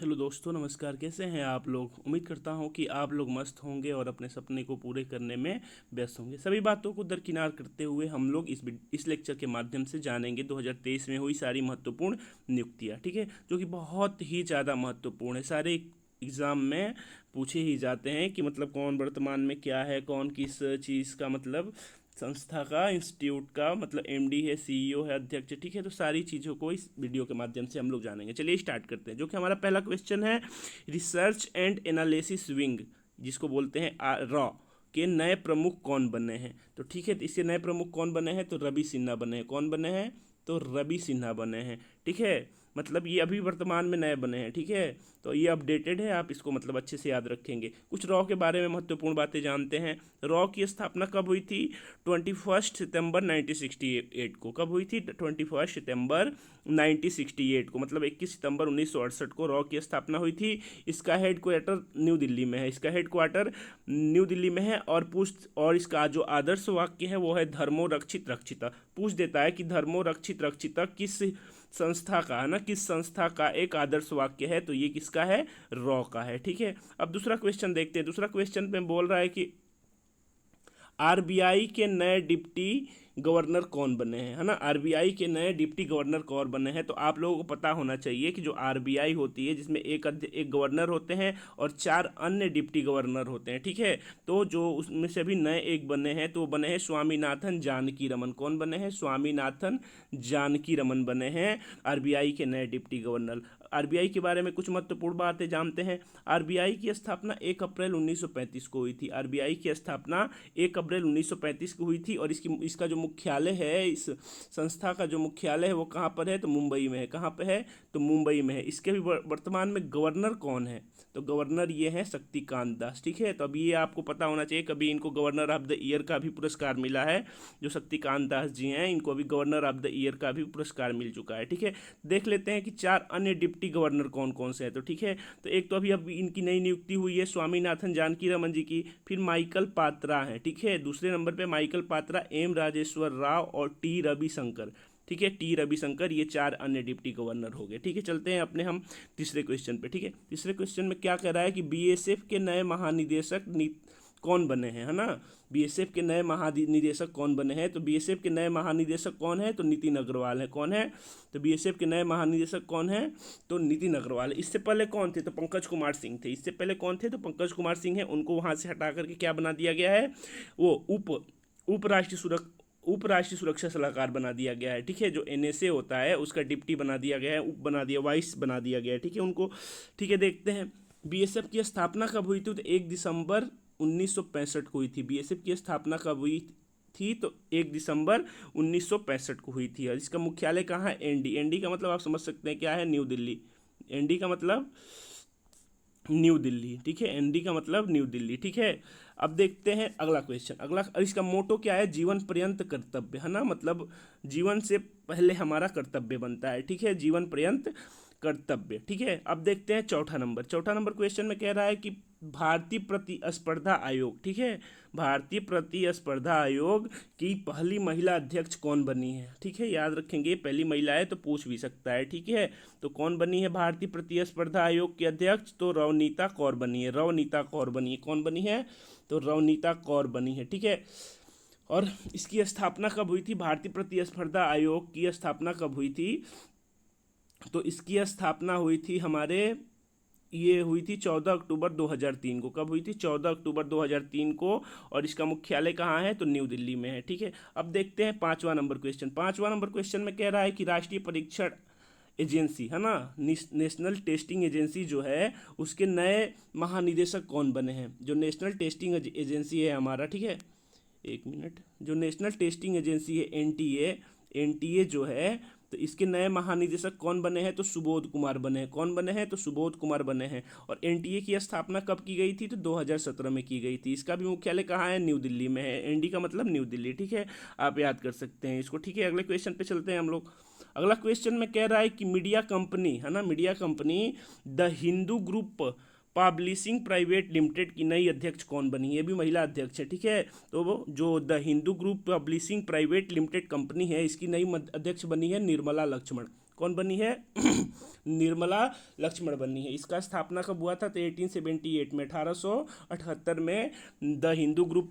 Hello दोस्तों, नमस्कार। कैसे हैं आप लोग? उम्मीद करता हूं कि आप लोग मस्त होंगे और अपने सपने को पूरे करने में व्यस्त होंगे। सभी बातों को दरकिनार करते हुए हम लोग इस लेक्चर के माध्यम से जानेंगे 2023 में हुई सारी महत्वपूर्ण नियुक्तियां, ठीक है, जो कि बहुत ही ज़्यादा महत्वपूर्ण है। सारे एग्ज़ाम में पूछे ही जाते हैं कि मतलब कौन वर्तमान में क्या है, कौन किस चीज़ का मतलब संस्था का, इंस्टीट्यूट का मतलब एमडी है, सीईओ है, अध्यक्ष, ठीक है। तो सारी चीज़ों को इस वीडियो के माध्यम से हम लोग जानेंगे। चलिए स्टार्ट करते हैं। जो कि हमारा पहला क्वेश्चन है, रिसर्च एंड एनालिसिस विंग, जिसको बोलते हैं रॉ, के नए प्रमुख कौन बने हैं? तो ठीक है, तो इसके नए प्रमुख कौन बने हैं? तो रवि सिन्हा बने हैं। कौन बने हैं? तो रवि सिन्हा बने हैं, ठीक है। मतलब ये अभी वर्तमान में नए बने हैं, ठीक है। तो ये अपडेटेड है, आप इसको मतलब अच्छे से याद रखेंगे। कुछ रॉ के बारे में महत्वपूर्ण बातें जानते हैं। रॉ की स्थापना कब हुई थी? 21 सितंबर 1968 को। कब हुई थी? 21 सितंबर 1968 को, मतलब 21 सितंबर 1968 को रॉ की स्थापना हुई थी। इसका हेड क्वार्टर न्यू दिल्ली में है। इसका हेड क्वार्टर न्यू दिल्ली में है। और इसका जो आदर्श वाक्य है वो है धर्मो रक्षित रक्षिता। पूछ देता है कि धर्मो रक्षित रक्षिता किस संस्था का है ना, किस संस्था का एक आदर्श वाक्य है? तो ये किसका है? रॉ का है, ठीक है। अब दूसरा क्वेश्चन देखते हैं। दूसरा क्वेश्चन में बोल रहा है कि आरबीआई के नए डिप्टी गवर्नर कौन बने हैं, है ना। आरबीआई के नए डिप्टी गवर्नर कौन बने हैं? तो आप लोगों को पता होना चाहिए कि जो आरबीआई होती है, जिसमें एक गवर्नर होते हैं और 4 अन्य डिप्टी गवर्नर होते हैं, ठीक है। तो जो उसमें से भी नए एक बने हैं, तो वो बने हैं स्वामीनाथन जानकी रमन। कौन बने हैं? स्वामीनाथन जानकी रमन बने हैं आरबीआई के नए डिप्टी गवर्नर। आरबीआई के बारे में कुछ महत्वपूर्ण बातें जानते हैं। आरबीआई की स्थापना 1 अप्रैल 1935 को हुई थी। आरबीआई की स्थापना 1 अप्रैल 1935 को हुई थी। और इसका जो मुख्यालय है, इस संस्था का जो मुख्यालय है वो कहाँ पर है? तो मुंबई में है। कहाँ पे है? तो मुंबई में है। इसके भी वर्तमान में गवर्नर कौन है? तो गवर्नर ये है शक्तिकांत दास, ठीक है। तो अभी ये आपको पता होना चाहिए, कभी इनको गवर्नर ऑफ द ईयर का भी पुरस्कार मिला है। जो शक्तिकांत दास जी हैं, इनको अभी गवर्नर ऑफ द ईयर का भी पुरस्कार मिल चुका है, ठीक है। देख लेते हैं कि 4 अन्य डिप्टी गवर्नर कौन कौन से हैं। तो ठीक है, तो एक तो अभी इनकी नई नियुक्ति हुई है स्वामीनाथन जानकी रमन जी की। फिर माइकल पात्रा हैं, ठीक है। दूसरे नंबर पे माइकल पात्रा, एम राजेश्वर राव और टी रविशंकर, ठीक है। टी रविशंकर, ये 4 अन्य डिप्टी गवर्नर हो गए, ठीक है। चलते हैं अपने हम तीसरे क्वेश्चन पे, ठीक है। तीसरे क्वेश्चन में क्या कह रहा है कि बीएसएफ के नए महानिदेशक कौन बने हैं, है ना। बीएसएफ के नए महानिदेशक कौन बने हैं? तो बीएसएफ के नए महानिदेशक कौन है? तो नितिन अग्रवाल है। कौन है? तो बीएसएफ के नए महानिदेशक कौन है? तो नितिन अग्रवाल। इससे पहले कौन थे? तो पंकज कुमार सिंह थे। इससे पहले कौन थे? तो पंकज कुमार सिंह है। उनको वहां से हटा करके क्या बना दिया गया है? वो उप राष्ट्रीय सुरक्षा सलाहकार बना दिया गया है, ठीक है। जो एनएसए होता है उसका डिप्टी बना दिया गया है, उप बना दिया, वाइस बना दिया गया है, ठीक है उनको, ठीक है। देखते हैं बीएसएफ की स्थापना कब हुई थी? तो 1 दिसंबर 1965 को हुई थी। बीएसएफ की स्थापना कब हुई थी? तो 1 दिसंबर 1965 को हुई थी। और इसका मुख्यालय कहाँ है? एनडी। एनडी का मतलब आप समझ सकते हैं क्या है? न्यू दिल्ली। एनडी का मतलब न्यू दिल्ली, ठीक है। एनडी का मतलब न्यू दिल्ली, ठीक है। अब देखते हैं अगला क्वेश्चन। अगला, इसका मोटो क्या है? जीवन पर्यंत कर्तव्य, है ना। मतलब जीवन से पहले हमारा कर्तव्य बनता है, ठीक है। जीवन पर्यंत कर्तव्य, ठीक है। अब देखते हैं चौथा नंबर। चौथा नंबर क्वेश्चन में कह रहा है कि भारतीय प्रतिस्पर्धा आयोग, ठीक है, भारतीय प्रतिस्पर्धा आयोग की पहली महिला अध्यक्ष कौन बनी है? ठीक है, याद रखेंगे, पहली महिला है तो पूछ भी सकता है, ठीक है। तो कौन बनी है भारतीय प्रतिस्पर्धा आयोग की अध्यक्ष? तो रवनीता कौर बनी है। रवनीता कौर बनी है। कौन बनी है? तो रवनीता कौर बनी है, ठीक है। और इसकी स्थापना कब हुई थी? भारतीय प्रतिस्पर्धा आयोग की स्थापना कब हुई थी? तो इसकी स्थापना हुई थी ये हुई थी 14 अक्टूबर 2003 को। कब हुई थी? 14 अक्टूबर 2003 को। और इसका मुख्यालय कहाँ है? तो न्यू दिल्ली में है, ठीक है। अब देखते हैं 5वां नंबर क्वेश्चन। 5वां नंबर क्वेश्चन में कह रहा है कि राष्ट्रीय परीक्षण एजेंसी, है ना, नेशनल टेस्टिंग एजेंसी जो है, उसके नए महानिदेशक कौन बने हैं? जो नेशनल टेस्टिंग एजेंसी है हमारा, ठीक है, एक मिनट, जो नेशनल टेस्टिंग एजेंसी है एनटीए, एनटीए जो है, तो इसके नए महानिदेशक कौन बने हैं? तो सुबोध कुमार बने हैं। कौन बने हैं? तो सुबोध कुमार बने हैं। और एनटीए की स्थापना कब की गई थी? तो 2017 में की गई थी। इसका भी मुख्यालय कहाँ है? न्यू दिल्ली में है। एनडी का मतलब न्यू दिल्ली, ठीक है। आप याद कर सकते हैं इसको, ठीक है। अगले क्वेश्चन पे चलते हैं हम लोग। अगला क्वेश्चन में कह रहा है कि मीडिया कंपनी, है ना, media company the Hindu group publishing private limited की नई अध्यक्ष कौन बनी है? ये भी महिला अध्यक्ष है, ठीक है। तो वो जो the Hindu group publishing private limited company है, इसकी नई अध्यक्ष बनी है निर्मला लक्ष्मण। कौन बनी है? निर्मला लक्ष्मण बनी है। इसका स्थापना कब हुआ था? तो 1878 में, 1878 में the Hindu group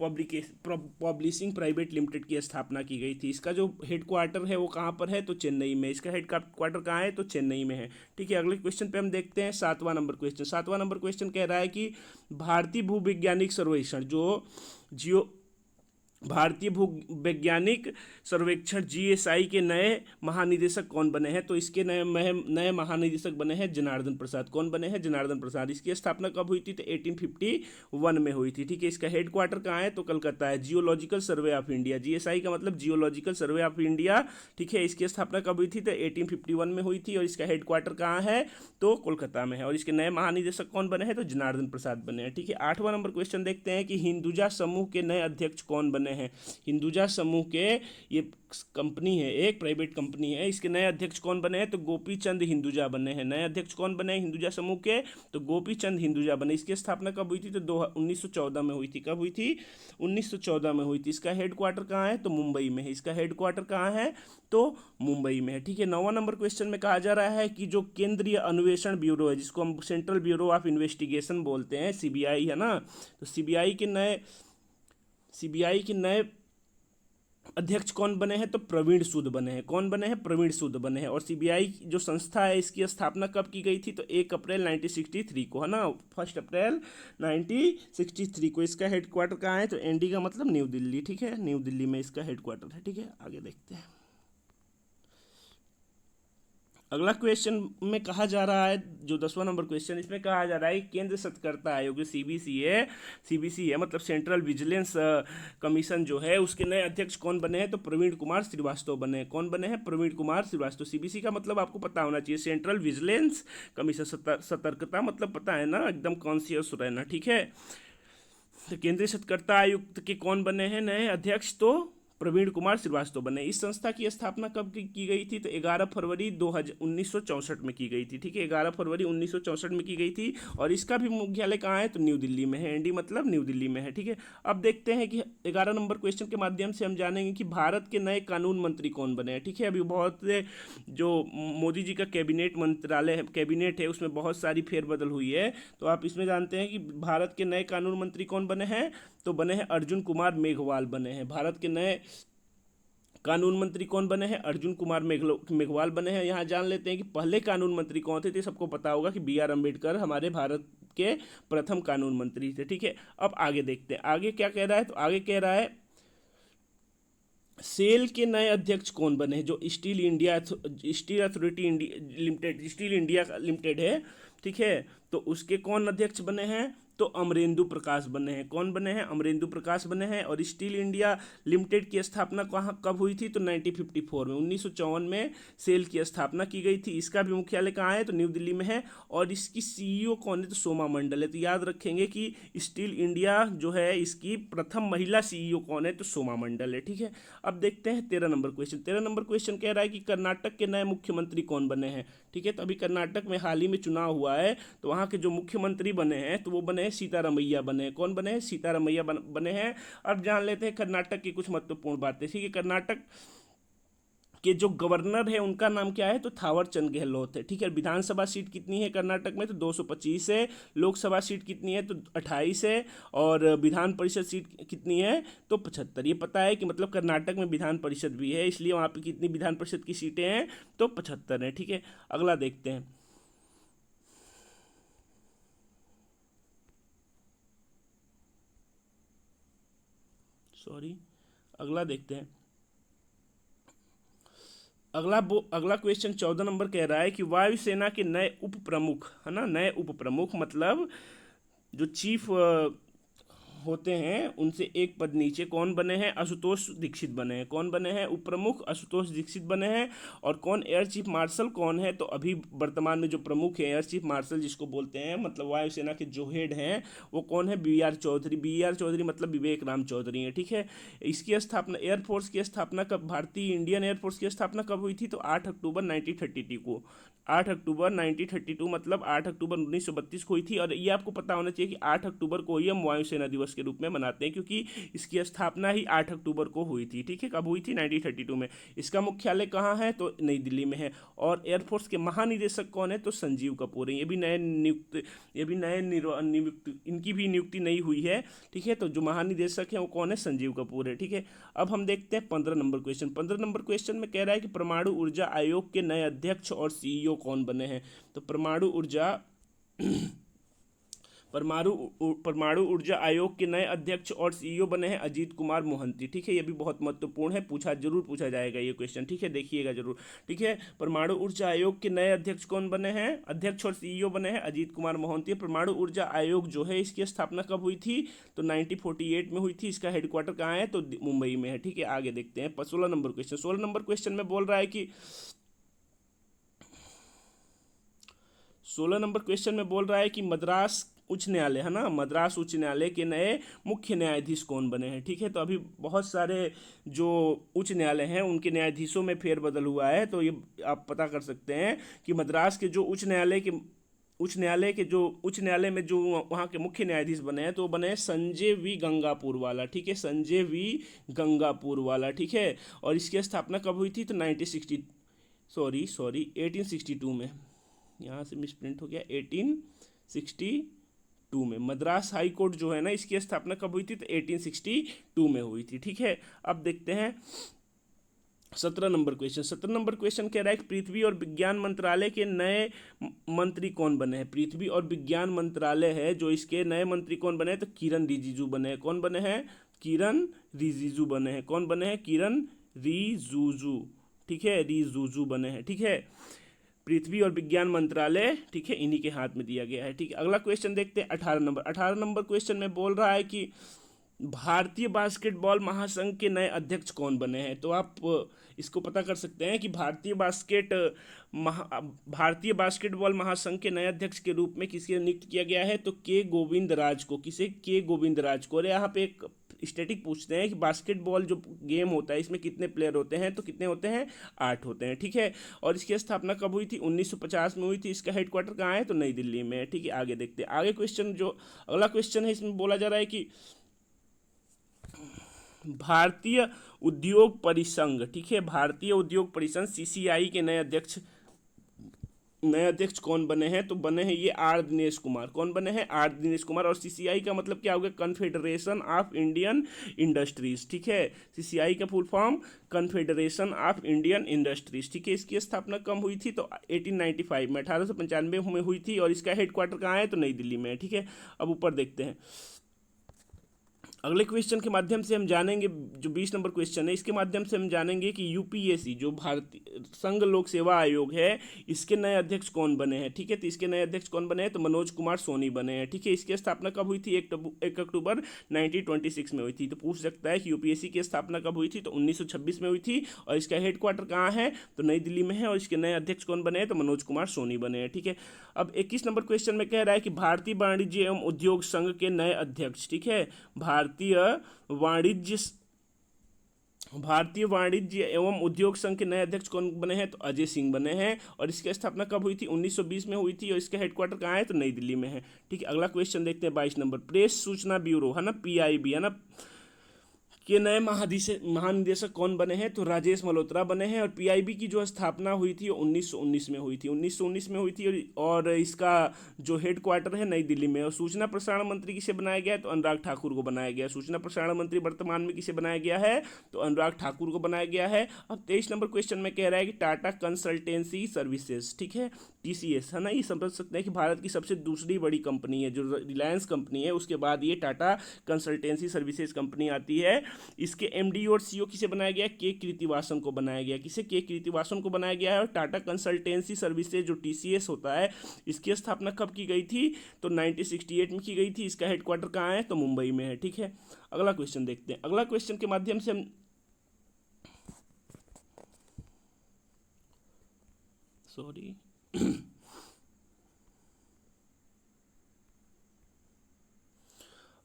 publishing private limited की स्थापना की गई थी। इसका जो हेड क्वार्टर है वो कहाँ पर है? तो चेन्नई में। इसका हेड क्वार्टर कहाँ है? तो चेन्नई में है। ठीक है, अगले क्वेश्चन पे हम देखते हैं 7वां नंबर क्वेश्चन। 7वां नंबर क्वेश्चन कह रहा है कि भारतीय भूवैज्ञानिक सर्वेक्षण भारतीय भूवैज्ञानिक सर्वेक्षण जीएसआई के नए महानिदेशक कौन बने हैं? तो इसके नए महानिदेशक बने हैं जनार्दन प्रसाद। कौन बने हैं? जनार्दन प्रसाद। इसकी स्थापना कब हुई थी? तो 1851 में हुई थी। ठीक है, इसका हेड क्वार्टर कहाँ है? तो कलकत्ता है। Geological survey of India, GSI का मतलब जियोलॉजिकल सर्वे ऑफ इंडिया। ठीक है, इसकी स्थापना कब हुई थी? तो 1851 में हुई थी और इसका हेड क्वार्टर कहाँ है? तो कोलकाता में है। और इसके नए महानिदेशक कौन बने हैं? तो जनार्दन प्रसाद बने हैं। ठीक है, 8वां नंबर क्वेश्चन देखते हैं कि हिंदुजा समूह के नए अध्यक्ष कौन बने हैं? हिंदुजा समूह के, ये कंपनी है, एक प्राइवेट कंपनी है, इसके नए अध्यक्ष कौन बने हैं? तो गोपी चंद हिंदुजा बने हैं। नए अध्यक्ष कौन बने हैं हिंदुजा समूह के? तो गोपी चंद हिंदुजा बने। इसकी स्थापना कब हुई थी? तो 1914 में हुई थी। कब हुई थी? 1914 में हुई थी। इसका हेड क्वार्टर कहाँ है? तो मुंबई में है। इसका हेड क्वार्टर कहाँ है? तो मुंबई में है। ठीक है, 9वां नंबर क्वेश्चन में कहा जा रहा है कि जो केंद्रीय अन्वेषण ब्यूरो है, जिसको हम सेंट्रल ब्यूरो ऑफ इन्वेस्टिगेशन बोलते हैं, सीबीआई है ना, तो सीबीआई के नए अध्यक्ष कौन बने हैं? तो प्रवीण सूद बने हैं। कौन बने हैं? प्रवीण सूद बने हैं। और सीबीआई जो संस्था है, इसकी स्थापना कब की गई थी? तो 1 अप्रैल 1963 को, है ना, 1 अप्रैल 1963 को। इसका हेड क्वार्टर कहाँ है? तो एनडी का मतलब न्यू दिल्ली। ठीक है, न्यू दिल्ली में इसका हेड क्वार्टर है। ठीक है, आगे देखते हैं। अगला क्वेश्चन में कहा जा रहा है, जो 10वां नंबर क्वेश्चन, इसमें कहा जा रहा है कि केंद्र सतर्कता आयोग जो सीबीसी है मतलब सेंट्रल विजिलेंस कमीशन जो है, उसके नए अध्यक्ष कौन बने हैं? तो प्रवीण कुमार श्रीवास्तव बने हैं। कौन बने हैं? प्रवीण कुमार श्रीवास्तव। सीबीसी का मतलब आपको पता होना चाहिए, सेंट्रल विजिलेंस कमीशन, सतर्कता मतलब पता है ना, एकदम कॉन्शियस रहना। ठीक है, तो केंद्रीय सतर्कता आयुक्त के कौन बने हैं नए अध्यक्ष? तो प्रवीण कुमार श्रीवास्तव बने। इस संस्था की स्थापना कब की गई थी? तो 11 फरवरी 1964 में की गई थी। ठीक है, 11 फरवरी 1964 में की गई थी। और इसका भी मुख्यालय कहाँ है? तो न्यू दिल्ली में है। एनडी मतलब न्यू दिल्ली में है। ठीक है, अब देखते हैं कि 11 नंबर क्वेश्चन के माध्यम से हम जानेंगे कि भारत के नए कानून मंत्री कौन बने हैं। ठीक है, अभी बहुत जो मोदी जी का कैबिनेट है, उसमें बहुत सारी फेरबदल हुई है। तो आप इसमें जानते हैं कि भारत के नए कानून मंत्री कौन बने हैं? तो बने हैं अर्जुन कुमार मेघवाल बने हैं। भारत के नए कानून मंत्री कौन बने हैं? अर्जुन कुमार मेघवाल बने हैं। यहाँ जान लेते हैं कि पहले कानून मंत्री कौन थे। तो सबको पता होगा कि BR अम्बेडकर हमारे भारत के प्रथम कानून मंत्री थे। ठीक है, अब आगे देखते हैं आगे क्या कह रहा है। तो आगे कह रहा है सेल के नए अध्यक्ष कौन बने हैं? जो steel authority limited, steel India limited है, ठीक है, तो उसके कौन अध्यक्ष बने हैं? तो अमरेंदु प्रकाश बने हैं। कौन बने हैं? अमरेंदु प्रकाश बने हैं। और स्टील इंडिया लिमिटेड की स्थापना कब हुई थी? तो 1954 में, 1954 में सेल की स्थापना की गई थी। इसका भी मुख्यालय कहाँ है? तो न्यू दिल्ली में है। और इसकी CEO कौन है? तो सोमा मंडल है। तो याद रखेंगे कि स्टील इंडिया जो है, इसकी प्रथम महिला CEO कौन है? तो सोमा मंडल है। ठीक है, अब देखते हैं 13 नंबर क्वेश्चन। 13 नंबर क्वेश्चन कह रहा है कि कर्नाटक के नए मुख्यमंत्री कौन बने हैं? ठीक है, तो अभी कर्नाटक में हाल ही में चुनाव हुआ है, तो वहाँ के जो मुख्यमंत्री बने हैं, तो वो बने हैं सीतारामैया बने हैं। कौन बने हैं? सीतारामैया बने हैं। अब जान लेते हैं कर्नाटक की कुछ महत्वपूर्ण बातें। ठीक है, कर्नाटक के जो गवर्नर है उनका नाम क्या है? तो थावर चंद गहलोत है। ठीक है, विधानसभा सीट कितनी है कर्नाटक में? तो 225 है। लोकसभा सीट कितनी है? तो 28 है। और विधान परिषद सीट कितनी है? तो 75। ये पता है कि मतलब कर्नाटक में विधान परिषद भी है, इसलिए वहाँ पे कितनी विधान परिषद की सीटें हैं? तो 75 है। ठीक है, अगला देखते हैं। अगला देखते हैं। अगला क्वेश्चन 14 नंबर कह रहा है कि वायुसेना के नए उप प्रमुख, है ना, नए उप प्रमुख मतलब जो चीफ होते हैं उनसे एक पद नीचे कौन बने हैं? आशुतोष दीक्षित बने हैं। कौन बने हैं? उप प्रमुख आशुतोष दीक्षित बने हैं। और कौन एयर चीफ मार्शल कौन है? तो अभी वर्तमान में जो प्रमुख है एयर चीफ मार्शल जिसको बोलते हैं, मतलब वायुसेना के जो हेड हैं, वो कौन है? BR चौधरी। BR चौधरी मतलब विवेक राम चौधरी है। ठीक है, इसकी स्थापना, एयरफोर्स की स्थापना कब, भारतीय इंडियन एयरफोर्स की स्थापना कब हुई थी? तो 8 अक्टूबर 1932 को। 8 अक्टूबर 1932 मतलब 8 अक्टूबर 1932 को हुई थी। और ये आपको पता होना चाहिए कि 8 अक्टूबर को ही हम वायुसेना दिवस दिवस के रूप में मनाते हैं, क्योंकि इसकी स्थापना ही 8 अक्टूबर को हुई थी। ठीक है, कब हुई थी? 1932 में। इसका मुख्यालय कहाँ है? तो नई दिल्ली में है। और एयरफोर्स के महानिदेशक कौन है? तो संजीव कपूर है। ये भी नए नियुक्त, इनकी भी नियुक्ति नहीं हुई है। ठीक है, तो जो महानिदेशक है वो कौन है? संजीव कपूर है। ठीक है, अब हम देखते हैं 15 नंबर क्वेश्चन। 15 नंबर क्वेश्चन में कह रहा है कि परमाणु ऊर्जा आयोग के नए अध्यक्ष और सीईओ कौन बने हैं? तो परमाणु ऊर्जा आयोग के नए अध्यक्ष और सीईओ बने हैं अजीत कुमार मोहंती। ठीक है, ये भी बहुत महत्वपूर्ण है, जरूर पूछा जाएगा ये क्वेश्चन। ठीक है, देखिएगा जरूर। ठीक है, परमाणु ऊर्जा आयोग के नए अध्यक्ष कौन बने हैं? अध्यक्ष और सीईओ बने हैं अजीत कुमार मोहंती। परमाणु ऊर्जा आयोग जो है इसकी स्थापना कब हुई थी? तो 1948 में हुई थी। इसका हेडक्वार्टर कहाँ है? तो मुंबई में है। ठीक है, आगे देखते हैं 16 नंबर क्वेश्चन। 16 नंबर क्वेश्चन में बोल रहा है कि 16 नंबर क्वेश्चन में बोल रहा है कि मद्रास उच्च न्यायालय है ना, मद्रास उच्च न्यायालय के नए मुख्य न्यायाधीश कौन बने हैं? ठीक है, तो अभी बहुत सारे जो उच्च न्यायालय हैं उनके न्यायाधीशों में फेरबदल हुआ है, तो ये आप पता कर सकते हैं कि मद्रास के जो उच्च न्यायालय में जो वहाँ के मुख्य न्यायाधीश बने हैं तो वो बने हैं संजय वी गंगापुर वाला। ठीक है, संजय वी गंगापुर वाला। ठीक है, और इसकी स्थापना कब हुई थी? तो 1862 में। यहाँ से मिसप्रिंट हो गया, 1862 में। मद्रास हाई कोर्ट जो है ना इसकी स्थापना कब हुई थी? तो 1862 में हुई थी। ठीक है, अब देखते हैं 17 नंबर क्वेश्चन। 17 नंबर क्वेश्चन कह रहा है कि पृथ्वी और विज्ञान मंत्रालय के नए मंत्री कौन बने हैं? पृथ्वी और विज्ञान मंत्रालय है जो, इसके नए मंत्री कौन बने हैं? तो किरण रिजिजू बने हैं। कौन बने हैं? किरण रिजिजू बने हैं। कौन बने हैं? किरण रिजिजू। ठीक है, रिजिजू बने हैं। ठीक है, पृथ्वी और विज्ञान मंत्रालय, ठीक है, इन्हीं के हाथ में दिया गया है। ठीक है, अगला क्वेश्चन देखते हैं 18 नंबर। 18 नंबर क्वेश्चन में बोल रहा है कि भारतीय बास्केटबॉल महासंघ के नए अध्यक्ष कौन बने हैं? तो आप इसको पता कर सकते हैं कि भारतीय बास्केटबॉल महासंघ के नए अध्यक्ष के रूप में किसे नियुक्त किया गया है? तो के गोविंद राज को। किसे? के गोविंद राज को। और यहाँ पे एक स्टैटिक पूछते हैं कि बास्केटबॉल जो गेम होता है इसमें कितने प्लेयर होते हैं? तो कितने होते हैं? 8 होते हैं। ठीक है, और इसकी स्थापना कब हुई थी? 1950 में हुई थी। इसका हेडक्वार्टर कहाँ है? तो नई दिल्ली में है। ठीक है, आगे देखते हैं। आगे क्वेश्चन जो अगला क्वेश्चन है इसमें बोला जा रहा है कि भारतीय उद्योग परिसंघ, ठीक है, भारतीय उद्योग परिसंघ सीसीआई के नए अध्यक्ष कौन बने हैं? तो बने हैं ये आर दिनेश कुमार। कौन बने हैं? आर दिनेश कुमार। और सीसीआई का मतलब क्या होगा? Confederation of Indian industries. ठीक है, सीसीआई का full form confederation of Indian industries. ठीक है, इसकी स्थापना कब हुई थी? तो 1895 में, 1895 में हुई थी। और इसका हेडक्वार्टर कहाँ है? तो नई दिल्ली में है। ठीक है, अब ऊपर देखते हैं। अगले क्वेश्चन के माध्यम से हम जानेंगे, जो 20 नंबर क्वेश्चन है इसके माध्यम से हम जानेंगे कि यूपीएससी जो भारतीय संघ लोक सेवा आयोग है इसके नए अध्यक्ष कौन बने हैं। ठीक है, तो इसके नए अध्यक्ष कौन बने हैं? तो मनोज कुमार सोनी बने हैं। ठीक है, इसकी स्थापना कब हुई थी? 1 अक्टूबर 1926 में हुई थी। तो पूछ सकता है कि यूपीएससी की स्थापना कब हुई थी? तो 1926 में हुई थी। और इसका हेडक्वार्टर कहाँ है? तो नई दिल्ली में है। और इसके नए अध्यक्ष कौन बने हैं? तो मनोज कुमार सोनी बने हैं। ठीक है, अब 21 नंबर क्वेश्चन में कह रहा है कि भारतीय वाणिज्य एवं उद्योग संघ के नए अध्यक्ष। ठीक है, भारतीय वाणिज्य एवं उद्योग संघ के नए अध्यक्ष कौन बने हैं? तो अजय सिंह बने हैं। और इसकी स्थापना कब हुई थी? 1920 में हुई थी। और इसका हेडक्वार्टर कहाँ है? तो नई दिल्ली में है। ठीक है, अगला क्वेश्चन देखते हैं 22 नंबर। प्रेस सूचना ब्यूरो है ना, पीआईबी है ना, के नए महानिदेशक कौन बने हैं? तो राजेश मल्होत्रा बने हैं। और पीआईबी की जो स्थापना हुई थी वो 1919 में हुई थी। 1919 में हुई थी। और इसका जो हेडक्वार्टर है नई दिल्ली में। और सूचना प्रसारण मंत्री किसे बनाया गया है? तो अनुराग ठाकुर को बनाया गया है। सूचना प्रसारण मंत्री वर्तमान में किसे बनाया गया है? तो अनुराग ठाकुर को बनाया गया है। अब 23 नंबर क्वेश्चन में कह रहा है कि टाटा कंसल्टेंसी सर्विसेज, ठीक है, टीसीएस है ना, ये समझ सकते हैं कि भारत की सबसे दूसरी बड़ी कंपनी है। जो रिलायंस कंपनी है उसके बाद ये टाटा कंसल्टेंसी सर्विसेज कंपनी आती है। इसके एमडी और सीईओ किसे बनाया गया? के कृतिवासन को बनाया गया। किसे? के कृतिवासन को बनाया गया है। और टाटा कंसल्टेंसी सर्विसेज जो टीसीएस होता है इसकी स्थापना कब की गई थी? तो 1968 में की गई थी। इसका हेडक्वार्टर कहाँ है? तो मुंबई में है। ठीक है, अगला क्वेश्चन देखते हैं। अगला क्वेश्चन के माध्यम से हम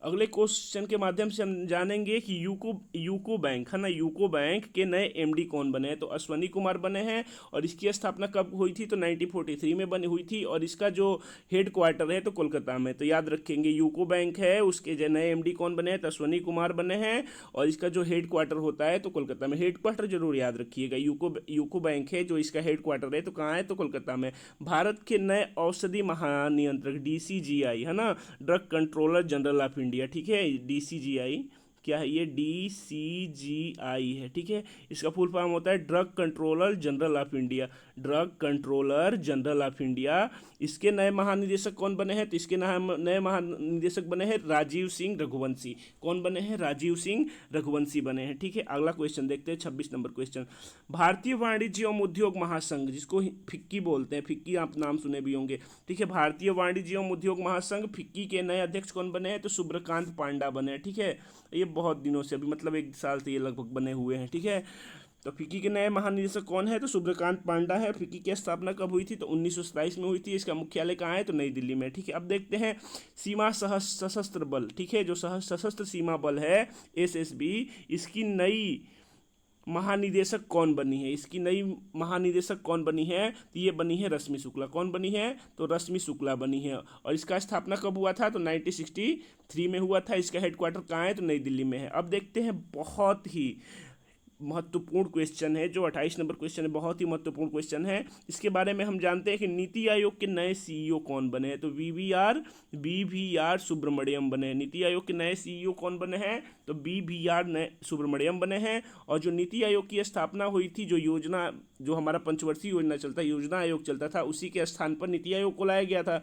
अगले क्वेश्चन के माध्यम से हम जानेंगे कि यूको यूको बैंक है ना, यूको बैंक के नए एमडी कौन बने हैं। तो अश्वनी कुमार बने हैं और इसकी स्थापना कब हुई थी, तो 1943 में बनी हुई थी और इसका जो हेड क्वार्टर है तो कोलकाता में। तो याद रखेंगे यूको बैंक है, उसके जो नए एमडी कौन बने हैं, तो अश्वनी कुमार बने हैं और इसका जो हेड क्वार्टर होता है तो कोलकाता में। हेड क्वार्टर जरूर याद रखिएगा, यूको बैंक है जो इसका हेड क्वार्टर है तो कहाँ है, तो कोलकाता में। भारत के नए औषधि महानियंत्रक डीसीजीआई है ना, drug controller general of India, ठीक है। डीसीजीआई क्या है, ये डीसीजीआई है, ठीक है। इसका फुल फॉर्म होता है drug controller general of India, drug controller general of India. इसके नए महानिदेशक कौन बने हैं, तो इसके नए महानिदेशक बने हैं राजीव सिंह रघुवंशी। कौन बने हैं, राजीव सिंह रघुवंशी बने हैं, ठीक है। अगला क्वेश्चन देखते हैं, 26 नंबर क्वेश्चन। भारतीय वाणिज्य एवं उद्योग महासंघ, जिसको फिक्की बोलते हैं, फिक्की आप नाम सुने भी होंगे, ठीक है। भारतीय वाणिज्य एवं उद्योग महासंघ फिक्की के नए अध्यक्ष कौन बने हैं, तो सुब्रकांत पांडा बने हैं, ठीक है। ये बहुत दिनों से, अभी मतलब 1 साल से ये लगभग बने हुए हैं, ठीक है। तो फिक्की के नए महानिदेशक कौन है, तो सुब्रकांत पांडा है। फिक्की की स्थापना कब हुई थी, तो 1927 में हुई थी। इसका मुख्यालय कहाँ है, तो नई दिल्ली में, ठीक है। अब देखते हैं सीमा सशस्त्र बल, ठीक है, जो सशस्त्र सीमा बल है एसएसबी, इसकी नई महानिदेशक कौन बनी है, इसकी नई महानिदेशक कौन बनी है, तो ये बनी है रश्मि शुक्ला। कौन बनी है, तो रश्मि शुक्ला बनी है और इसका स्थापना कब हुआ था, तो 1963 में हुआ था। इसका हेडक्वार्टर कहाँ है, तो नई दिल्ली में है। अब देखते हैं बहुत ही महत्वपूर्ण क्वेश्चन है जो 28 नंबर क्वेश्चन है, बहुत ही महत्वपूर्ण क्वेश्चन है। इसके बारे में हम जानते हैं कि नीति आयोग के नए सीईओ कौन बने हैं, तो बीवीआर सुब्रमण्यम बने हैं। नीति आयोग के नए सीईओ कौन बने हैं, तो बीवीआर नए सुब्रमण्यम बने हैं। और जो नीति आयोग की स्थापना हुई थी, जो हमारा पंचवर्षीय योजना चलता, योजना आयोग चलता था, उसी के स्थान पर नीति आयोग को लाया गया था।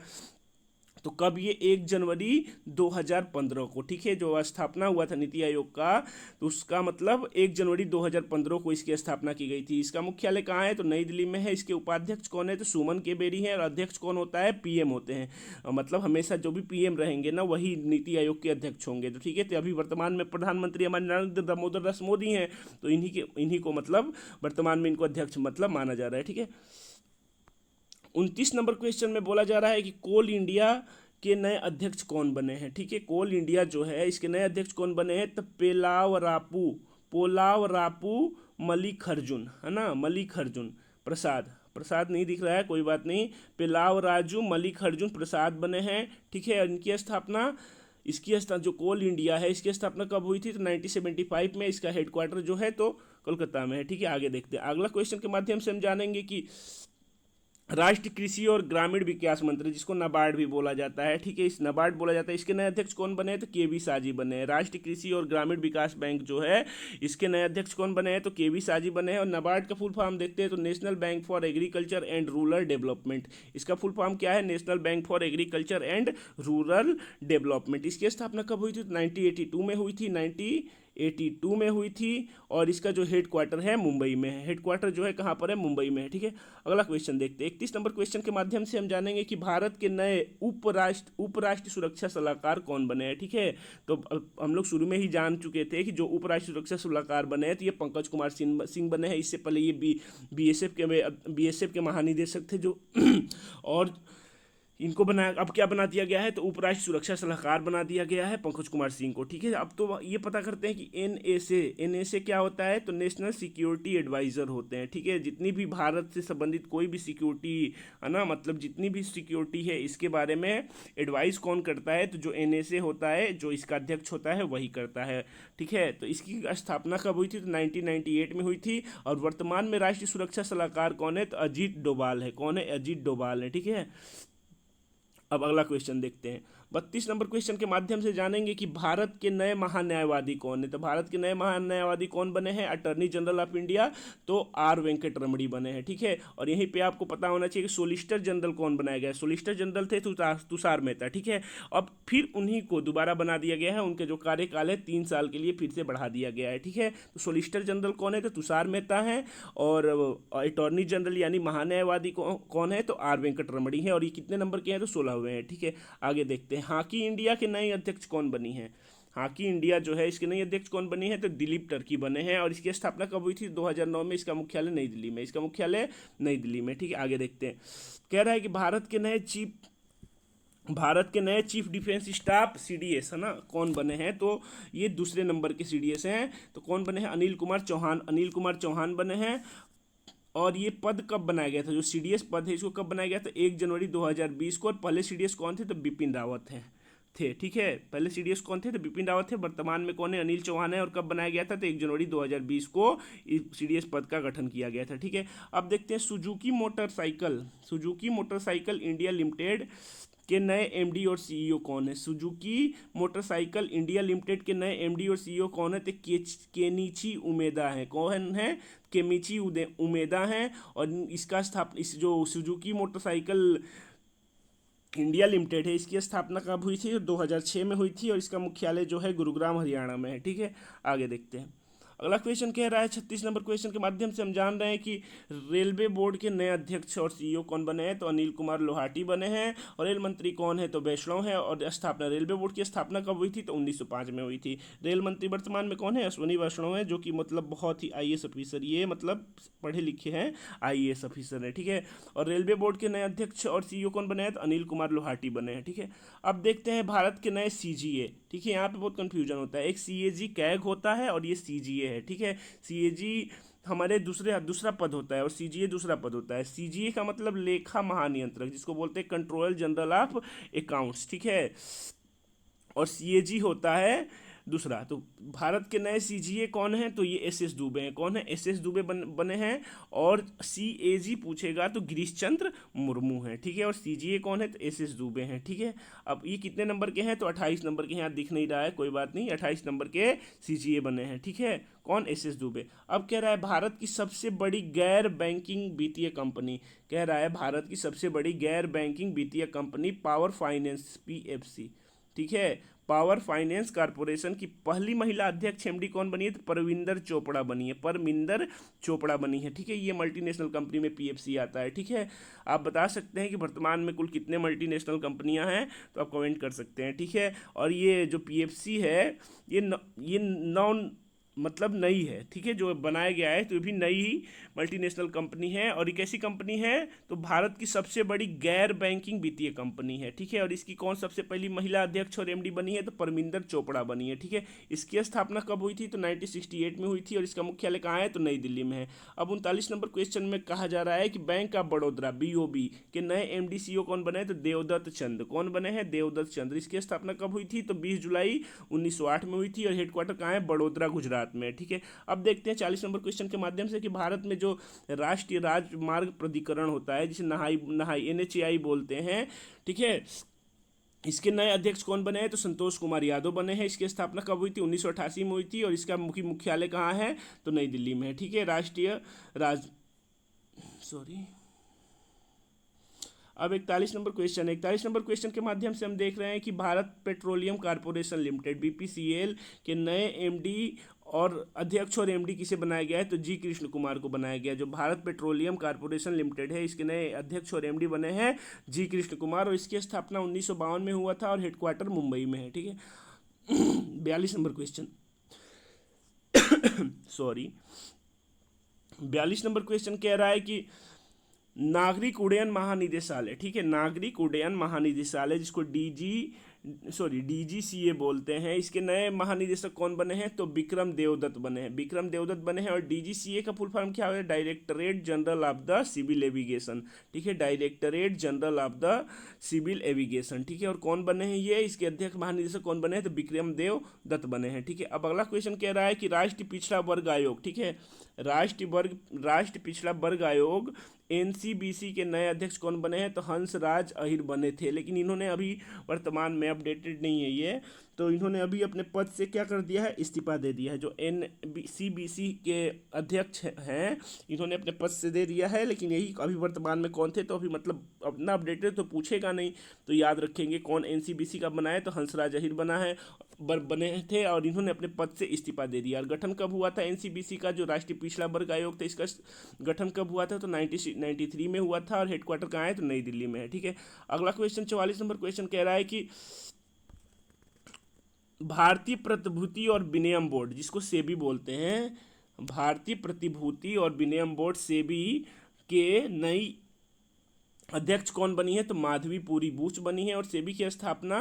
तो कब, ये 1 जनवरी 2015 को, ठीक है। जो स्थापना हुआ था नीति आयोग का, तो उसका मतलब 1 जनवरी 2015 को इसकी स्थापना की गई थी। इसका मुख्यालय कहाँ है, तो नई दिल्ली में है। इसके उपाध्यक्ष कौन है, तो सुमन के बेरी हैं और अध्यक्ष कौन होता है, पीएम होते हैं। मतलब हमेशा जो भी पीएम रहेंगे ना, वही नीति आयोग के अध्यक्ष होंगे, तो ठीक है। तो अभी वर्तमान में प्रधानमंत्री हमारे नरेंद्र दामोदर दास मोदी हैं, तो इन्हीं को मतलब वर्तमान में इनको अध्यक्ष मतलब माना जा रहा है, ठीक है। 29 नंबर क्वेश्चन में बोला जा रहा है कि कोल इंडिया के नए अध्यक्ष कौन बने हैं, ठीक है। कोल इंडिया जो है, इसके नए अध्यक्ष कौन बने हैं, तो पोलावरापू मल्लिकार्जुन है ना, मल्लिकार्जुन प्रसाद नहीं दिख रहा है, कोई बात नहीं। पेलावराजू मल्लिकार्जुन प्रसाद बने हैं, ठीक है। इनकी स्थापना जो कोल इंडिया है, इसकी स्थापना कब हुई थी, तो 1975 में। इसका हेडक्वार्टर जो है तो कोलकाता में है, ठीक है। आगे देखते हैं, अगला क्वेश्चन के माध्यम से हम जानेंगे कि राष्ट्रीय कृषि और ग्रामीण विकास मंत्री, जिसको नाबार्ड भी बोला जाता है, ठीक है, इस नाबार्ड बोला जाता है, इसके नए अध्यक्ष कौन बने हैं, तो केवी साजी बने हैं। राष्ट्रीय कृषि और ग्रामीण विकास बैंक जो है, इसके नए अध्यक्ष कौन बने हैं, तो केवी साजी बने हैं। और नाबार्ड का फुल फॉर्म देखते हैं, तो national bank for agriculture and rural development. इसका फुल फॉर्म क्या है, national bank for agriculture and rural development. इसकी स्थापना कब हुई थी, तो 1982 में हुई थी, 1982 में हुई थी। और इसका जो हेड क्वार्टर है मुंबई में है, हेडक्वार्टर जो है कहाँ पर है, मुंबई में है, ठीक है। अगला क्वेश्चन देखते हैं, 31 नंबर क्वेश्चन के माध्यम से हम जानेंगे कि भारत के नए उपराष्ट्रीय सुरक्षा सलाहकार कौन बने हैं, ठीक है। तो हम लोग शुरू में ही जान चुके थे कि जो उपराष्ट्रीय सुरक्षा सलाहकार बने हैं, तो ये पंकज कुमार सिंह बने हैं। इससे पहले ये बीएसएफ के महानिदेशक थे जो और इनको बनाया, अब क्या बना दिया गया है, तो उपराष्ट्रीय सुरक्षा सलाहकार बना दिया गया है पंकज कुमार सिंह को, ठीक है। अब तो ये पता करते हैं कि एनएसए क्या होता है, तो नेशनल सिक्योरिटी एडवाइज़र होते हैं, ठीक है। जितनी भी भारत से संबंधित कोई भी सिक्योरिटी है ना, मतलब जितनी भी सिक्योरिटी है, इसके बारे में एडवाइस कौन करता है, तो जो एनएसए होता है, जो इसका अध्यक्ष होता है, वही करता है, ठीक है। तो इसकी स्थापना कब हुई थी, तो 1998 में हुई थी। और वर्तमान में राष्ट्रीय सुरक्षा सलाहकार कौन है, तो अजीत डोभाल है। कौन है, अजीत डोभाल है, ठीक है। अब अगला क्वेश्चन देखते हैं, 32 नंबर क्वेश्चन के माध्यम से जानेंगे कि भारत के नए महान्यायवादी कौन है। तो भारत के नए महान्यायवादी कौन बने हैं, अटॉर्नी जनरल ऑफ इंडिया तो आर वेंकट रमणी बने हैं, ठीक है। और यहीं पे आपको पता होना चाहिए कि सोलिसिटर जनरल कौन बनाया गया है, सोलिसिटर जनरल थे तुषार मेहता, ठीक है। अब फिर उन्हीं को दोबारा बना दिया गया है, उनके जो कार्यकाल है 3 साल के लिए फिर से बढ़ा दिया गया है, ठीक है। तो सोलिसिटर जनरल कौन है, तो तुषार मेहता है। और अटॉर्नी जनरल यानी महान्यायवादी कौन है, तो आर वेंकट रमणी है। और ये कितने नंबर के हैं, तो 16वें हैं, ठीक है। आगे देखते हैं, हॉकी इंडिया के नए अध्यक्ष कौन बनी है। हॉकी इंडिया जो है, इसके नए अध्यक्ष कौन बनी है, तो दिलीप टर्की बने हैं। और इसकी स्थापना कब हुई थी, 2009 में। इसका मुख्यालय नई दिल्ली में, ठीक है। आगे देखते हैं, कह रहा है कि भारत के नए चीफ भारत के नए चीफ डिफेंस स्टाफ सीडीएस है ना, कौन बने हैं, तो ये दूसरे नंबर के सीडीएस हैं। तो कौन बने हैं, अनिल कुमार चौहान, अनिल कुमार चौहान बने हैं। और ये पद कब बनाया गया था, जो सीडीएस पद है इसको कब बनाया गया था, 1 जनवरी 2020 को। और पहले सीडीएस कौन थे, तो बिपिन रावत हैं थे, ठीक है। पहले सीडीएस कौन थे, तो बिपिन रावत थे। वर्तमान में कौन है, अनिल चौहान है। और कब बनाया गया था, तो 1 जनवरी 2020 को सीडीएस पद का गठन किया गया था, ठीक है। अब देखते हैं Suzuki motorcycle, Suzuki motorcycle India limited के नए एमडी और सीईओ कौन है। सुजुकी मोटरसाइकिल इंडिया लिमिटेड के नए एमडी और सीईओ कौन है, तो केनिची उमेदा है। कौन है, केमिची उमेदा है। और इसका इस जो सुजुकी मोटरसाइकिल इंडिया लिमिटेड है, इसकी स्थापना कब हुई थी, 2006 में हुई थी। और इसका मुख्यालय जो है गुरुग्राम हरियाणा में है, ठीक है। आगे देखते हैं। अगला क्वेश्चन कह रहा है, 36 नंबर क्वेश्चन के माध्यम से हम जान रहे हैं कि रेलवे बोर्ड के नए अध्यक्ष और सीईओ कौन बने हैं, तो अनिल कुमार लोहाटी बने हैं। और रेल मंत्री कौन है, तो वैष्णव है। और स्थापना, रेलवे बोर्ड की स्थापना कब हुई थी, तो 1905 में हुई थी। रेल मंत्री वर्तमान में कौन है, अश्विनी वैष्णव है, जो कि मतलब बहुत ही आईएएस ऑफिसर, ये मतलब पढ़े लिखे हैं, आईएएस ऑफिसर है, ठीक है। और रेलवे बोर्ड के नए अध्यक्ष और सीईओ कौन बने हैं, तो अनिल कुमार लोहाटी बने हैं, ठीक है। अब देखते हैं भारत के नए सीजीए, ठीक है। यहाँ पे बहुत कंफ्यूजन होता है, एक सीएजी कैग होता है और ये सीजीए है, ठीक है। सीएजी हमारे दूसरा पद होता है और सीजीए दूसरा पद होता है। सीजीए का मतलब लेखा महानियंत्रक, जिसको बोलते हैं कंट्रोलर जनरल ऑफ अकाउंट्स, ठीक है। और सीएजी होता है दूसरा। तो भारत के नए सीजीए कौन है, तो ये एसएस दुबे हैं। कौन है, एसएस दुबे बने हैं। और सीएजी पूछेगा तो गिरीश चंद्र मुर्मू हैं, ठीक है। और सीजीए कौन है, तो एसएस दुबे हैं, ठीक है। अब ये कितने नंबर के हैं, तो 28 नंबर के, यहाँ दिख नहीं रहा है, कोई बात नहीं, 28 नंबर के सीजीए बने हैं, ठीक है। कौन, एसएस दुबे। अब कह रहा है भारत की सबसे बड़ी गैर बैंकिंग वित्तीय कंपनी, कह रहा है भारत की सबसे बड़ी गैर बैंकिंग वित्तीय कंपनी पावर फाइनेंस, पीएफसी, ठीक है। पावर फाइनेंस कॉरपोरेशन की पहली महिला अध्यक्ष एमडी कौन बनी है, तो परविंदर चोपड़ा बनी है, परमिंदर चोपड़ा बनी है, ठीक है। ये मल्टीनेशनल कंपनी में पीएफसी आता है, ठीक है। आप बता सकते हैं कि वर्तमान में कुल कितने मल्टीनेशनल कंपनियां हैं, तो आप कमेंट कर सकते हैं, ठीक है। और ये जो पीएफसी है, ये नॉन मतलब नई है, ठीक है, जो बनाया गया है, तो ये भी नई ही मल्टीनेशनल कंपनी है। और ये कैसी कंपनी है, तो भारत की सबसे बड़ी गैर बैंकिंग वित्तीय कंपनी है, ठीक है। और इसकी कौन सबसे पहली महिला अध्यक्ष और एमडी बनी है, तो परमिंदर चोपड़ा बनी है, ठीक है। इसकी स्थापना कब हुई थी, तो 1968 में हुई थी। और इसका मुख्यालय कहाँ है, तो नई दिल्ली में है। अब 39 नंबर क्वेश्चन में कहा जा रहा है कि बैंक ऑफ बड़ौदा, बीओबी के नए एमडी सीईओ कौन बने, तो देवदत्त चंद। कौन बने हैं, देवदत्त चंद्र। इसकी स्थापना कब हुई थी, तो 20 जुलाई 1908 में हुई थी। और हेडक्वार्टर कहाँ है, बड़ोदरा गुजरात में, ठीक है। अब देखते हैं 40 नंबर क्वेश्चन के माध्यम से कि भारत में जो राष्ट्रीय राजमार्ग प्राधिकरण होता है, जिसे नहाई एनएचएआई बोलते हैं, ठीक है, इसके नए अध्यक्ष कौन बने हैं, तो संतोष कुमार यादव बने हैं। इसकी स्थापना कब हुई थी, 1988 में हुई थी। और इसका मुख्यालय कहाँ है, तो नई दिल्ली में है, ठीक है। राष्ट्रीय राज सॉरी अब 41 नंबर क्वेश्चन है। 41 नंबर क्वेश्चन के माध्यम से हम देख रहे हैं कि Bharat petroleum corporation limited, BPCL के नए एमडी और अध्यक्ष और एमडी किसे बनाया गया है, तो जी कृष्ण कुमार को बनाया गया। जो भारत पेट्रोलियम कॉर्पोरेशन लिमिटेड है, इसके नए अध्यक्ष और एमडी बने हैं जी कृष्ण कुमार। और इसकी स्थापना 1952 में हुआ था और हेडक्वार्टर मुंबई में है, ठीक है। 42 number question sorry 42 number question कह रहा है कि नागरिक उड्डयन महानिदेशालय, ठीक है, नागरिक उड्डयन महानिदेशालय, जिसको डीजीसीए बोलते हैं, इसके नए महानिदेशक कौन बने हैं, तो विक्रम देवदत्त बने हैं, विक्रम देवदत्त बने हैं। और डीजीसीए का फुल फॉर्म क्या है, directorate general of the civil aviation, ठीक है, directorate general of the civil aviation, ठीक है। और कौन बने हैं ये, इसके अध्यक्ष महानिदेशक कौन बने हैं, तो विक्रम देवदत्त बने हैं, ठीक है। अब अगला क्वेश्चन कह रहा है कि राष्ट्रीय पिछड़ा वर्ग आयोग, ठीक है, राष्ट्रीय पिछड़ा वर्ग आयोग एनसीबीसी के नए अध्यक्ष कौन बने हैं, तो हंसराज अहिर बने थे। लेकिन इन्होंने अभी वर्तमान में अपडेटेड नहीं है ये, तो इन्होंने अभी अपने पद से क्या कर दिया है, इस्तीफा दे दिया है। जो एनसीबीसी के अध्यक्ष हैं, इन्होंने अपने पद से दे दिया है। लेकिन यही अभी वर्तमान में कौन थे, तो अभी मतलब अपना अपडेटेड तो पूछेगा नहीं, तो याद रखेंगे कौन एनसीबीसी का बना है, तो हंसराज अहिर बने थे। और इन्होंने अपने पद से इस्तीफा दे दिया। और गठन कब हुआ था एनसीबीसी का, जो राष्ट्रीय पिछड़ा वर्ग आयोग था, इसका गठन कब हुआ था, तो 1993 में हुआ था। और हेडक्वार्टर कहाँ है, तो नई दिल्ली में है, ठीक है। अगला क्वेश्चन 44 नंबर क्वेश्चन कह रहा है कि भारतीय प्रतिभूति और विनिमय बोर्ड, जिसको सेबी बोलते हैं, भारतीय प्रतिभूति और विनिमय बोर्ड सेबी के नई अध्यक्ष कौन बनी है? तो माधवी पूरी बूच बनी है। और सेबी की स्थापना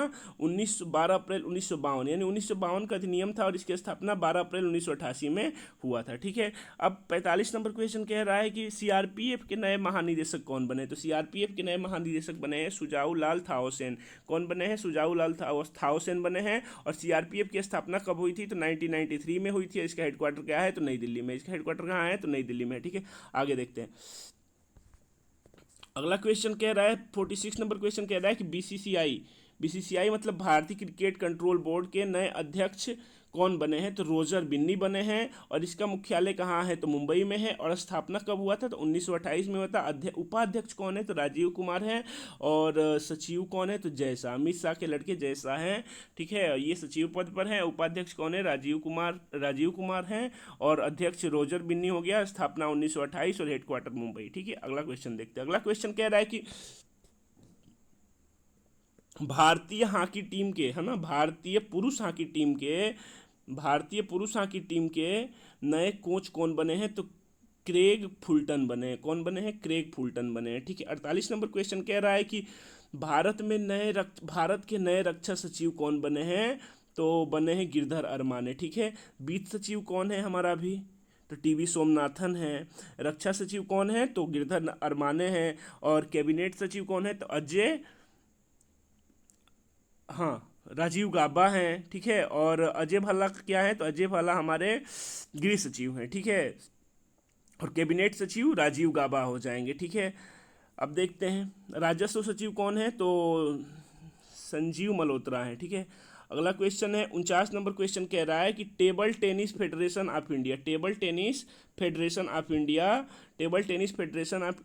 12 अप्रैल 1952 यानी 1952 का अधिनियम था और इसकी स्थापना 12 अप्रैल 1988 में हुआ था। ठीक है, अब 45 नंबर क्वेश्चन कह रहा है कि सीआरपीएफ के नए महानिदेशक कौन बने? तो सीआरपीएफ के नए महानिदेशक बने हैं सुजाऊ लाल थाओसेन। कौन बने हैं? सुजाऊ लाल थाओसेन बने हैं। और सीआरपीएफ की स्थापना कब हुई थी? तो 1993 में हुई थी। इसका हेडक्वार्टर क्या है? तो नई दिल्ली में। इसका हेडक्वार्टर कहाँ है? तो नई दिल्ली में। ठीक है, आगे देखते हैं। अगला क्वेश्चन कह रहा है 46 नंबर क्वेश्चन कह रहा है कि बीसीसीआई मतलब भारतीय क्रिकेट कंट्रोल बोर्ड के नए अध्यक्ष कौन बने हैं? तो रोजर बिन्नी बने हैं। और इसका मुख्यालय कहाँ है? तो मुंबई में है। और स्थापना कब हुआ था? तो 1928 में हुआ था। उपाध्यक्ष कौन है? तो राजीव कुमार है। और सचिव कौन है? तो जय शाह, अमित शाह के लड़के जय शाह हैं। ठीक है, ये सचिव पद पर है। उपाध्यक्ष कौन है? राजीव कुमार हैं। और अध्यक्ष रोजर बिन्नी हो गया। स्थापना 1928 और हेडक्वार्टर मुंबई। ठीक है, अगला क्वेश्चन देखते हैं। अगला क्वेश्चन कह रहा है कि भारतीय हॉकी टीम के, है ना, भारतीय पुरुष हॉकी टीम के नए कोच कौन बने हैं? तो क्रेग फुलटन बने हैं। कौन बने हैं? क्रेग फुलटन बने हैं। ठीक है, 48 नंबर क्वेश्चन कह रहा है कि भारत के नए रक्षा सचिव कौन बने हैं? तो बने हैं गिरधर अरमाने। ठीक है, वित्त सचिव कौन है हमारा अभी? तो टीवी सोमनाथन है। रक्षा सचिव कौन है? तो गिरधर अरमाने हैं। और कैबिनेट सचिव कौन है? तो राजीव गाबा हैं। ठीक है, और अजय भल्ला क्या है? तो अजय भल्ला हमारे गृह सचिव हैं। ठीक है, और कैबिनेट सचिव राजीव गाबा हो जाएंगे। ठीक है, अब देखते हैं राजस्व सचिव कौन है? तो संजीव मल्होत्रा है। ठीक है, अगला क्वेश्चन है 49 नंबर क्वेश्चन कह रहा है कि table tennis federation of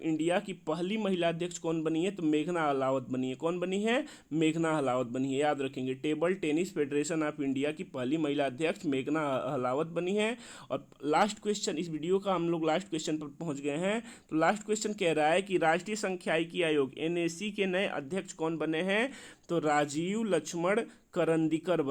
India की पहली महिला अध्यक्ष कौन बनी है? तो मेघना अहलावत बनी है। कौन बनी है? मेघना अहलावत बनी है, याद रखेंगे। Table tennis federation of India की पहली महिला अध्यक्ष मेघना अहलावत बनी है। और लास्ट क्वेश्चन इस वीडियो का, हम लोग लास्ट क्वेश्चन पर पहुंच गए हैं। तो लास्ट क्वेश्चन कह रहा है कि राष्ट्रीय सांख्यिकी आयोग एनएसी के नए अध्यक्ष कौन बने हैं? तो राजीव लक्ष्मण करंदीकर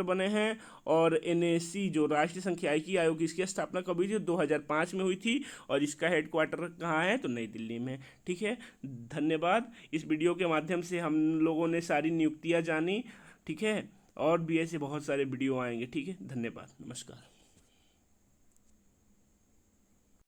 बने हैं। और एनएसी जो राष्ट्रीय सांख्यिकी आयोग, इसकी स्थापना कब हुई थी? 2005 में हुई थी। और इसका हेडक्वार्टर कहाँ है? तो नई दिल्ली में। ठीक है, धन्यवाद। इस वीडियो के माध्यम से हम लोगों ने सारी नियुक्तियां जानी। ठीक है, और भी ऐसे बहुत सारे वीडियो आएंगे। ठीक है, धन्यवाद, नमस्कार।